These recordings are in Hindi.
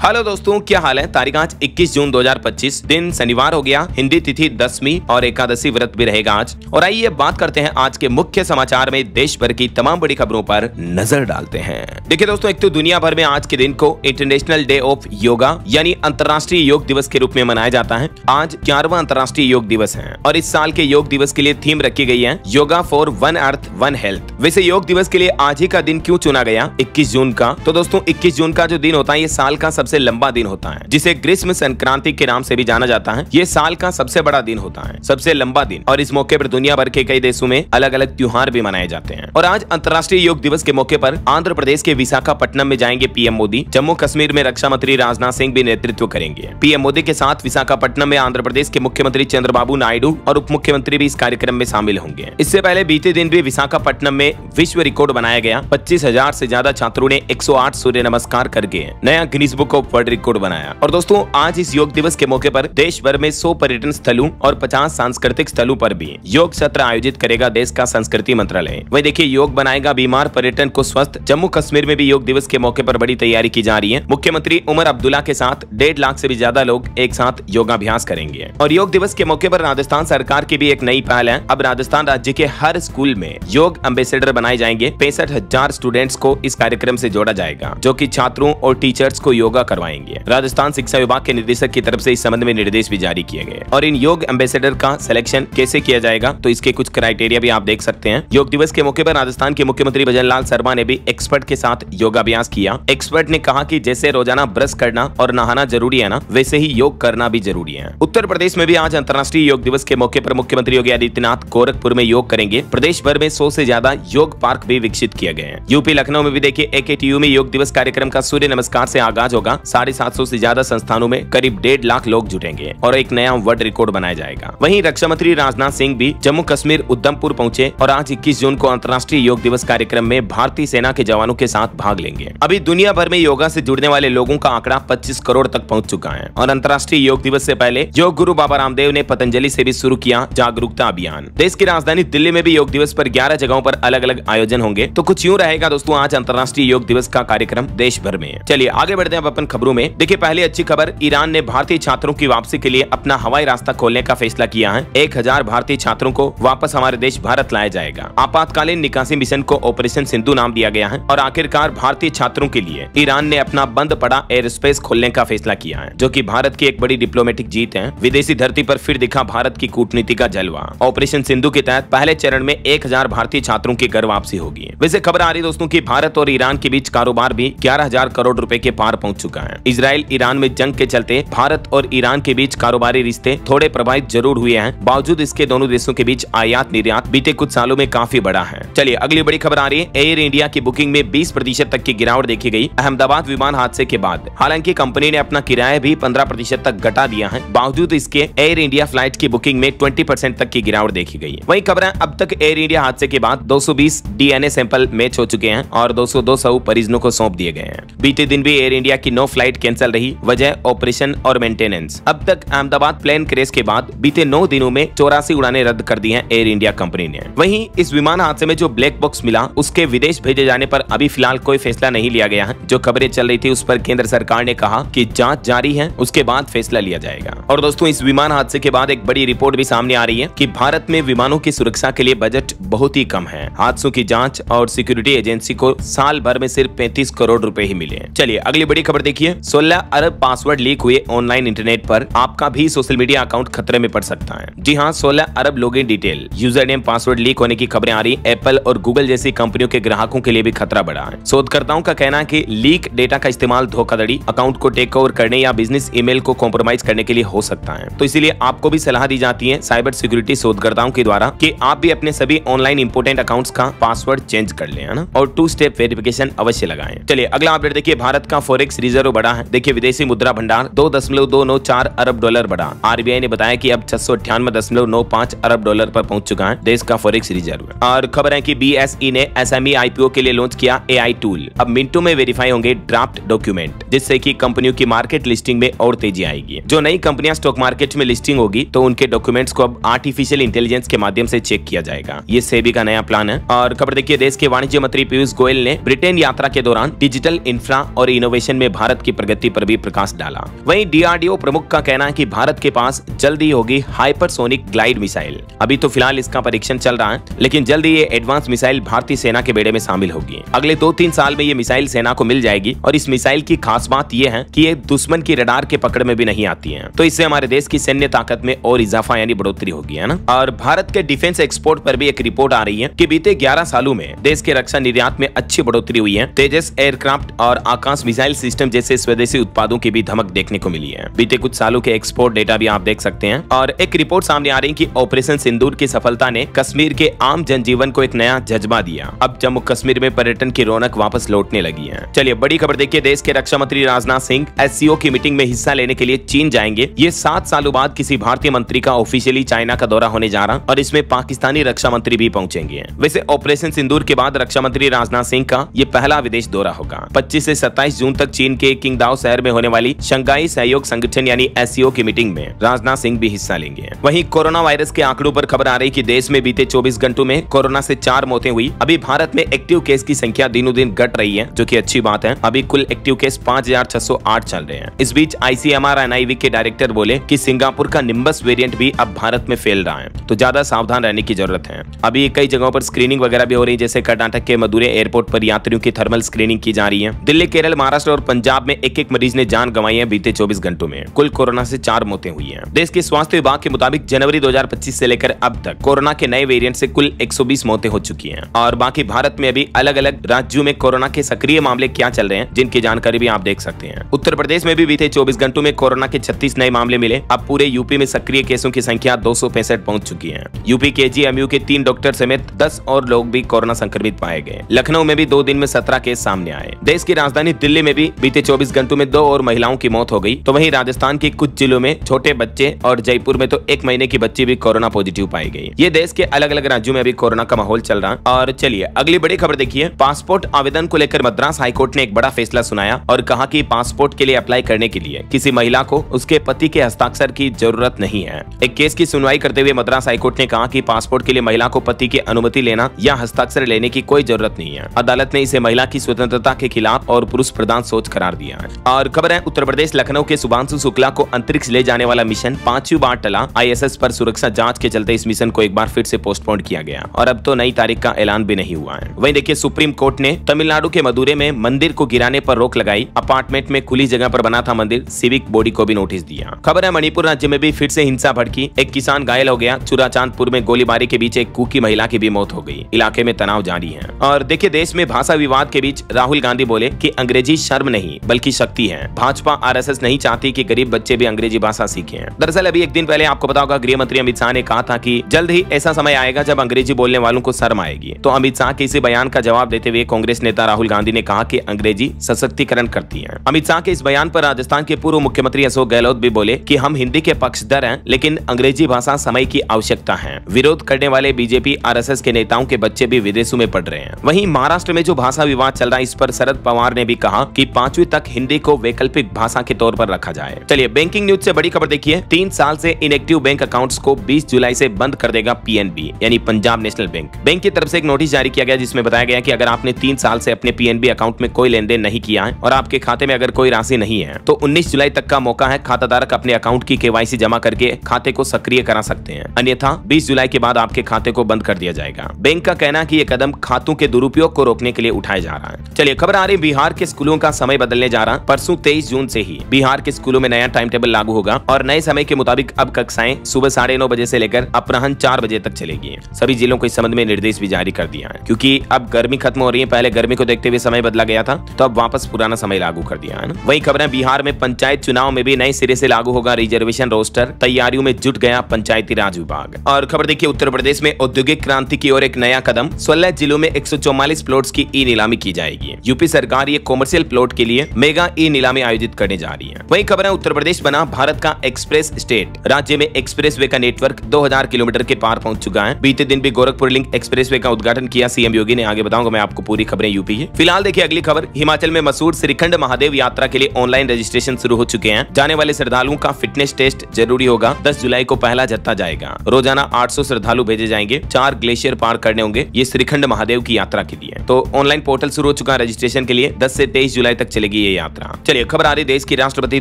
हेलो दोस्तों, क्या हाल है। तारीख आज 21 जून 2025, दिन शनिवार हो गया। हिंदी तिथि 10वीं और एकादशी व्रत भी रहेगा आज। और आइए बात करते हैं आज के मुख्य समाचार में देश भर की तमाम बड़ी खबरों पर नजर डालते हैं। देखिए दोस्तों, एक तो दुनिया भर में आज के दिन को इंटरनेशनल डे ऑफ योगा यानी अंतर्राष्ट्रीय योग दिवस के रूप में मनाया जाता है। आज 11वां अंतर्राष्ट्रीय योग दिवस है और इस साल के योग दिवस के लिए थीम रखी गई है yoga for one earth one health. वैसे योग दिवस के लिए आज ही का दिन क्यों चुना गया 21 जून का? तो दोस्तों 21 जून का जो दिन होता है ये साल का सबसे लंबा दिन होता है, जिसे ग्रीष्म संक्रांति के नाम से भी जाना जाता है। ये साल का सबसे बड़ा दिन होता है, सबसे लंबा दिन, और इस मौके पर दुनिया भर के कई देशों में अलग अलग त्योहार भी मनाए जाते हैं। और आज अंतर्राष्ट्रीय योग दिवस के मौके पर आंध्र प्रदेश के विशाखापट्टनम में जाएंगे पीएम मोदी। जम्मू कश्मीर में रक्षा मंत्री राजनाथ सिंह भी नेतृत्व करेंगे। पीएम मोदी के साथ विशाखापट्टनम में आंध्र प्रदेश के मुख्यमंत्री चंद्रबाबू नायडू और उप मुख्यमंत्री भी इस कार्यक्रम में शामिल होंगे। इससे पहले बीते दिन भी विशाखापट्टनम में विश्व रिकॉर्ड बनाया गया। 25,000 से ज्यादा छात्रों ने 108 सूर्य नमस्कार करके नया Guinness book of world record बनाया। और दोस्तों आज इस योग दिवस के मौके पर देश भर में 100 पर्यटन स्थलों और 50 सांस्कृतिक स्थलों पर भी योग सत्र आयोजित करेगा देश का संस्कृति मंत्रालय। वही देखिए, योग बनाएगा बीमार पर्यटन को स्वस्थ। जम्मू कश्मीर में भी योग दिवस के मौके पर बड़ी तैयारी की जा रही है। मुख्यमंत्री उमर अब्दुल्ला के साथ 1.5 लाख से भी ज्यादा लोग एक साथ योगाभ्यास करेंगे। और योग दिवस के मौके पर राजस्थान सरकार की भी एक नई पहल है। अब राजस्थान राज्य के हर स्कूल में योग एम्बेसडर बनाए जाएंगे। 65,000 स्टूडेंट्स को इस कार्यक्रम से जोड़ा जाएगा, जो कि छात्रों और टीचर्स को योगा करवाएंगे। राजस्थान शिक्षा विभाग के निदेशक की तरफ से इस संबंध में निर्देश भी जारी किए गए। और इन योग एम्बेसडर का सिलेक्शन कैसे किया जाएगा, तो इसके कुछ क्राइटेरिया भी आप देख सकते हैं। योग दिवस के मौके पर राजस्थान के मुख्यमंत्री भजनलाल शर्मा ने भी एक्सपर्ट के साथ योगाभ्यास किया। एक्सपर्ट ने कहा कि जैसे रोजाना ब्रश करना और नहाना जरूरी है ना, वैसे ही योग करना भी जरूरी है। उत्तर प्रदेश में भी आज अंतर्राष्ट्रीय योग दिवस के मौके पर मुख्यमंत्री योगी आदित्यनाथ गोरखपुर में योग करेंगे। प्रदेश भर में 100 से ज्यादा योग पार्क भी विकसित किए गए हैं। यूपी लखनऊ में भी देखिए AKTU में योग दिवस कार्यक्रम का सूर्य नमस्कार से आगाज होगा। 750 से ज्यादा संस्थानों में करीब 1.5 लाख लोग जुटेंगे और एक नया वर्ल्ड रिकॉर्ड बनाया जाएगा। वहीं रक्षा मंत्री राजनाथ सिंह भी जम्मू कश्मीर उधमपुर पहुंचे और आज 21 जून को अंतर्राष्ट्रीय योग दिवस कार्यक्रम में भारतीय सेना के जवानों के साथ भाग लेंगे। अभी दुनिया भर में योगा से जुड़ने वाले लोगों का आंकड़ा 25 करोड़ तक पहुंच चुका है। और अंतर्राष्ट्रीय योग दिवस से पहले योग गुरु बाबा रामदेव ने पतंजलि से भी शुरू किया जागरूकता अभियान। देश की राजधानी दिल्ली में भी योग दिवस पर 11 जगहों पर अलग अलग आयोजन होंगे। तो कुछ यूं रहेगा दोस्तों आज अंतर्राष्ट्रीय योग दिवस का कार्यक्रम देश भर में। चलिए आगे बढ़ते हैं अपन खबरों में। देखिए पहली अच्छी खबर, ईरान ने भारतीय छात्रों की वापसी के लिए अपना हवाई रास्ता खोलने का फैसला किया है। 1000 भारतीय छात्रों को वापस हमारे देश भारत लाया जाएगा। आपातकालीन निकासी मिशन को ऑपरेशन सिंधु नाम दिया गया है। और आखिरकार भारतीय छात्रों के लिए ईरान ने अपना बंद पड़ा एयर स्पेस खोलने का फैसला किया है, जो कि भारत की एक बड़ी डिप्लोमेटिक जीत है। विदेशी धरती पर फिर दिखा भारत की कूटनीति का जलवा। ऑपरेशन सिंधु के तहत पहले चरण में 1000 भारतीय छात्रों की घर वापसी होगी। वैसे खबर आ रही दोस्तों की भारत और ईरान के बीच कारोबार भी 11,000 करोड़ रुपए के पार पहुंच चुका है। इजराइल ईरान में जंग के चलते भारत और ईरान के बीच कारोबारी रिश्ते थोड़े प्रभावित जरूर हुए हैं। बावजूद इसके दोनों देशों के बीच आयात निर्यात बीते कुछ सालों में काफी बढ़ा है। चलिए अगली बड़ी खबर आ रही है। एयर इंडिया की बुकिंग में 20% तक की गिरावट देखी गई अहमदाबाद विमान हादसे के बाद। हालांकि कंपनी ने अपना किराया भी 15% तक घटा दिया है। बावजूद इसके एयर इंडिया फ्लाइट की बुकिंग में 20% तक की गिरावट देखी गई। वही खबर है, अब तक एयर इंडिया हादसे के बाद 220 DNA सैंपल मैच हो चुके हैं और 202 शव परिजनों को सौंप दिए गए हैं। बीते दिन भी एयर इंडिया की 9 फ्लाइट कैंसिल रही, वजह ऑपरेशन और मेंटेनेंस। अब तक अहमदाबाद प्लेन क्रैश के बाद बीते 9 दिनों में 84 उड़ानें रद्द कर दी हैं एयर इंडिया कंपनी ने। वहीं इस विमान हादसे में जो ब्लैक बॉक्स मिला उसके विदेश भेजे जाने पर अभी फिलहाल कोई फैसला नहीं लिया गया है। जो खबरें चल रही थी उस पर केंद्र सरकार ने कहा कि जांच जारी है, उसके बाद फैसला लिया जाएगा। और दोस्तों इस विमान हादसे के बाद एक बड़ी रिपोर्ट भी सामने आ रही है कि भारत में विमानों की सुरक्षा के लिए बजट बहुत ही कम है। हादसों की जांच और सिक्योरिटी एजेंसी को साल भर में सिर्फ 35 करोड़ रुपए ही मिले। चलिए अगली बड़ी खबर देखिए। 16 अरब पासवर्ड लीक हुए ऑनलाइन इंटरनेट पर। आपका भी सोशल मीडिया अकाउंट खतरे में पड़ सकता है। जी हाँ, 16 अरब login detail, user name, password leak होने की खबरें आ रही। एप्पल और गूगल जैसी कंपनियों के ग्राहकों के लिए भी खतरा बढ़ा है। शोधकर्ताओं का कहना है कि लीक डेटा का इस्तेमाल धोखाधड़ी, अकाउंट को टेक ओवर करने या बिजनेस ईमेल को कॉम्प्रोमाइज करने के लिए हो सकता है। तो इसीलिए आपको भी सलाह दी जाती है साइबर सिक्योरिटी शोधकर्ताओं के द्वारा कि आप भी अपने सभी ऑनलाइन इंपोर्टेंट अकाउंट्स का पासवर्ड चेंज कर लें, है ना, और 2 स्टेप वेरिफिकेशन अवश्य लगाएं। चलिए अगला अपडेट देखिए। भारत का फॉरेक्स रिजर्व बढ़ा है। देखिए विदेशी मुद्रा भंडार 2.294 अरब डॉलर बढ़ा। RBI ने बताया कि अब 698.95 अरब डॉलर पर पहुंच चुका है देश का फॉरेक्स रिजर्व। और खबर है कि BSE ने SME IPO के लिए लॉन्च किया AI टूल। अब मिनटों में वेरीफाई होंगे ड्राफ्ट डॉक्यूमेंट, जिससे कि कंपनियों की मार्केट लिस्टिंग में और तेजी आएगी। जो नई कंपनियां स्टॉक मार्केट में लिस्टिंग होगी तो उनके डॉक्यूमेंट्स को अब आर्टिफिशियल इंटेलिजेंस के माध्यम से चेक किया जाएगा। ये सेबी का नया प्लान है। और खबर देखिए, देश के वाणिज्य मंत्री पीयूष गोयल ने ब्रिटेन यात्रा के दौरान डिजिटल इंफ्रा और इनोवेशन में भारत भारत की प्रगति पर भी प्रकाश डाला। वहीं DRDO प्रमुख का कहना है कि भारत के पास जल्दी होगी हाइपरसोनिक ग्लाइड मिसाइल। अभी तो फिलहाल इसका परीक्षण चल रहा है, लेकिन जल्दी ये एडवांस मिसाइल भारतीय सेना के बेड़े में शामिल होगी। अगले 2-3 साल में ये मिसाइल सेना को मिल जाएगी और इस मिसाइल की खास बात यह है कि ये दुश्मन की रडार के पकड़ में भी नहीं आती है, तो इससे हमारे देश की सैन्य ताकत में और इजाफा यानी बढ़ोतरी होगी, है ना। और भारत के डिफेंस एक्सपोर्ट पर भी एक रिपोर्ट आ रही है कि बीते 11 सालों में देश के रक्षा निर्यात में अच्छी बढ़ोतरी हुई है। तेजस एयरक्राफ्ट और आकाश मिसाइल सिस्टम जैसे स्वदेशी उत्पादों की भी धमक देखने को मिली है। बीते कुछ सालों के एक्सपोर्ट डेटा भी आप देख सकते हैं। और एक रिपोर्ट सामने आ रही है कि ऑपरेशन सिंदूर की सफलता ने कश्मीर के आम जनजीवन को एक नया जज्बा दिया। अब जम्मू कश्मीर में पर्यटन की रौनक वापस लौटने लगी है। चलिए बड़ी खबर देखिए, देश के रक्षा मंत्री राजनाथ सिंह SCO की मीटिंग में हिस्सा लेने के लिए चीन जाएंगे। ये 7 सालों बाद किसी भारतीय मंत्री का ऑफिशियली चाइना का दौरा होने जा रहा और इसमें पाकिस्तानी रक्षा मंत्री भी पहुंचेंगे। वैसे ऑपरेशन सिंदूर के बाद रक्षा मंत्री राजनाथ सिंह का ये पहला विदेश दौरा होगा। 25 से 27 जून तक चीन के किंगदाओ शहर में होने वाली शंघाई सहयोग संगठन यानी SCO की मीटिंग में राजनाथ सिंह भी हिस्सा लेंगे। वहीं कोरोना वायरस के आंकड़ों पर खबर आ रही कि देश में बीते 24 घंटों में कोरोना से 4 मौतें हुई। अभी भारत में एक्टिव केस की संख्या दिनों दिन घट रही है, जो कि अच्छी बात है। अभी कुल एक्टिव केस 5608 चल रहे हैं। इस बीच ICMR NIV के डायरेक्टर बोले कि सिंगापुर का निम्बस वेरिएंट भी अब भारत में फैल रहा है, तो ज्यादा सावधान रहने की जरूरत है। अभी कई जगहों पर स्क्रीनिंग वगैरह भी हो रही है, जैसे कर्नाटक के मदुरै एयरपोर्ट पर यात्रियों की थर्मल स्क्रीनिंग की जा रही है। दिल्ली, केरल, महाराष्ट्र और पंजाब में एक मरीज ने जान गंवाई है। बीते 24 घंटों में कुल कोरोना से 4 मौतें हुई हैं। देश के स्वास्थ्य विभाग के मुताबिक जनवरी 2025 से लेकर अब तक कोरोना के नए वेरिएंट से कुल 120 मौतें हो चुकी हैं। और बाकी भारत में अभी अलग अलग राज्यों में कोरोना के सक्रिय मामले क्या चल रहे हैं, जिनकी जानकारी भी आप देख सकते हैं। उत्तर प्रदेश में भी बीते 24 घंटों में कोरोना के 36 नए मामले मिले। अब पूरे यूपी में सक्रिय केसों की संख्या 265 पहुंच चुकी है। यूपी के KGMU के 3 डॉक्टर समेत 10 और लोग भी कोरोना संक्रमित पाए गए। लखनऊ में भी 2 दिन में 17 केस सामने आए। देश की राजधानी दिल्ली में भी बीते 24 घंटों में 2 और महिलाओं की मौत हो गई। तो वहीं राजस्थान के कुछ जिलों में छोटे बच्चे और जयपुर में तो 1 महीने की बच्ची भी कोरोना पॉजिटिव पाई गई। ये देश के अलग अलग राज्यों में अभी कोरोना का माहौल चल रहा है। और चलिए अगली बड़ी खबर देखिए, पासपोर्ट आवेदन को लेकर मद्रास हाईकोर्ट ने एक बड़ा फैसला सुनाया और कहा कि पासपोर्ट के लिए अप्लाई करने के लिए किसी महिला को उसके पति के हस्ताक्षर की जरूरत नहीं है। एक केस की सुनवाई करते हुए मद्रास हाईकोर्ट ने कहा कि पासपोर्ट के लिए महिला को पति की अनुमति लेना या हस्ताक्षर लेने की कोई जरूरत नहीं है। अदालत ने इसे महिला की स्वतंत्रता के खिलाफ और पुरुष प्रधान सोच करार दिया है। और खबर है, उत्तर प्रदेश लखनऊ के शुभांशु शुक्ला को अंतरिक्ष ले जाने वाला मिशन 5वीं बार टला। ISS पर सुरक्षा जांच के चलते इस मिशन को एक बार फिर से पोस्टपोन किया गया और अब तो नई तारीख का ऐलान भी नहीं हुआ है। वहीं देखिए, सुप्रीम कोर्ट ने तमिलनाडु के मदुरै में मंदिर को गिराने पर रोक लगाई। अपार्टमेंट में खुली जगह पर बना था मंदिर, सिविक बॉडी को भी नोटिस दिया। खबर है, मणिपुर राज्य में भी फिर से हिंसा भड़की। एक किसान घायल हो गया। चुराचांदपुर में गोलीबारी के बीच एक कुकी महिला की भी मौत हो गई। इलाके में तनाव जारी है। और देखिए, देश में भाषा विवाद के बीच राहुल गांधी बोले कि अंग्रेजी शर्म नहीं बल्कि शक्ति है। भाजपा RSS नहीं चाहती कि गरीब बच्चे भी अंग्रेजी भाषा सीखें। दरअसल अभी एक दिन पहले आपको पता होगा, गृह मंत्री अमित शाह ने कहा था कि जल्द ही ऐसा समय आएगा जब अंग्रेजी बोलने वालों को शर्म आएगी। तो अमित शाह के इसी बयान का जवाब देते हुए कांग्रेस नेता राहुल गांधी ने कहा कि अंग्रेजी सशक्तिकरण करती है। अमित शाह के इस बयान पर राजस्थान के पूर्व मुख्यमंत्री अशोक गहलोत भी बोले कि हम हिंदी के पक्षधर हैं, लेकिन अंग्रेजी भाषा समय की आवश्यकता है। विरोध करने वाले BJP RSS के नेताओं के बच्चे भी विदेशों में पढ़ रहे हैं। वहीं महाराष्ट्र में जो भाषा विवाद चल रहा है, इस पर शरद पवार ने भी कहा कि 5वीं तक हिंदी को वैकल्पिक भाषा के तौर पर रखा जाए। चलिए बैंकिंग न्यूज से बड़ी खबर देखिए, 3 साल से इनएक्टिव बैंक अकाउंट्स को 20 जुलाई से बंद कर देगा PNB यानी पंजाब नेशनल बैंक। बैंक की तरफ से एक नोटिस जारी किया गया, जिसमें बताया गया कि अगर आपने 3 साल से अपने PNB अकाउंट में कोई लेन देन नहीं किया है और आपके खाते में अगर कोई राशि नहीं है, तो 19 जुलाई तक का मौका है। खाताधारक अपने अकाउंट की KYC जमा करके खाते को सक्रिय करा सकते हैं, अन्यथा 20 जुलाई के बाद आपके खाते को बंद कर दिया जाएगा। बैंक का कहना है कि यह कदम खातों के दुरुपयोग को रोकने के लिए उठाया जा रहा है। चलिए खबर आ रही, बिहार के स्कूलों का समय बदलने जा रहा है। परसों 23 जून से ही बिहार के स्कूलों में नया टाइम टेबल लागू होगा और नए समय के मुताबिक अब कक्षाएं सुबह 9:30 बजे से लेकर अपराह्न 4 बजे तक चलेगी। सभी जिलों को इस संबंध में निर्देश भी जारी कर दिया है, क्योंकि अब गर्मी खत्म हो रही है। पहले गर्मी को देखते हुए समय बदला गया था, तो अब वापस पुराना समय लागू कर दिया है ना। वही खबर है, बिहार में पंचायत चुनाव में भी नए सिरे से लागू होगा रिजर्वेशन रोस्टर। तैयारियों में जुट गया पंचायती राज विभाग। और खबर देखिए, उत्तर प्रदेश में औद्योगिक क्रांति की ओर एक नया कदम। 16 जिलों में 144 प्लॉट्स की ई नीलामी की जाएगी। यूपी सरकार ये कॉमर्शियल प्लॉट के लिए मेगा ई नीलामी आयोजित करने जा रही है। वही खबर है, उत्तर प्रदेश बना भारत का एक्सप्रेस स्टेट। राज्य में एक्सप्रेसवे का नेटवर्क 2000 किलोमीटर के पार पहुंच चुका है। बीते दिन भी गोरखपुर लिंक एक्सप्रेसवे का उद्घाटन किया CM योगी ने। आगे बताऊंगा मैं आपको पूरी खबरें यूपी की। फिलहाल देखिए अगली खबर, हिमाचल में मशहूर श्रीखंड महादेव यात्रा के लिए ऑनलाइन रजिस्ट्रेशन शुरू हो चुके हैं। जाने वाले श्रद्धालुओं का फिटनेस टेस्ट जरूरी होगा। 10 जुलाई को पहला जत्था जाएगा। रोजाना 800 श्रद्धालु भेजे जाएंगे। 4 ग्लेशियर पार करने होंगे ये श्रीखंड महादेव की यात्रा के लिए। तो ऑनलाइन पोर्टल शुरू हो चुका है रजिस्ट्रेशन के लिए। 10 से 23 जुलाई तक चलेगी करेगी ये यात्रा। चलिए खबर आ रही, देश की राष्ट्रपति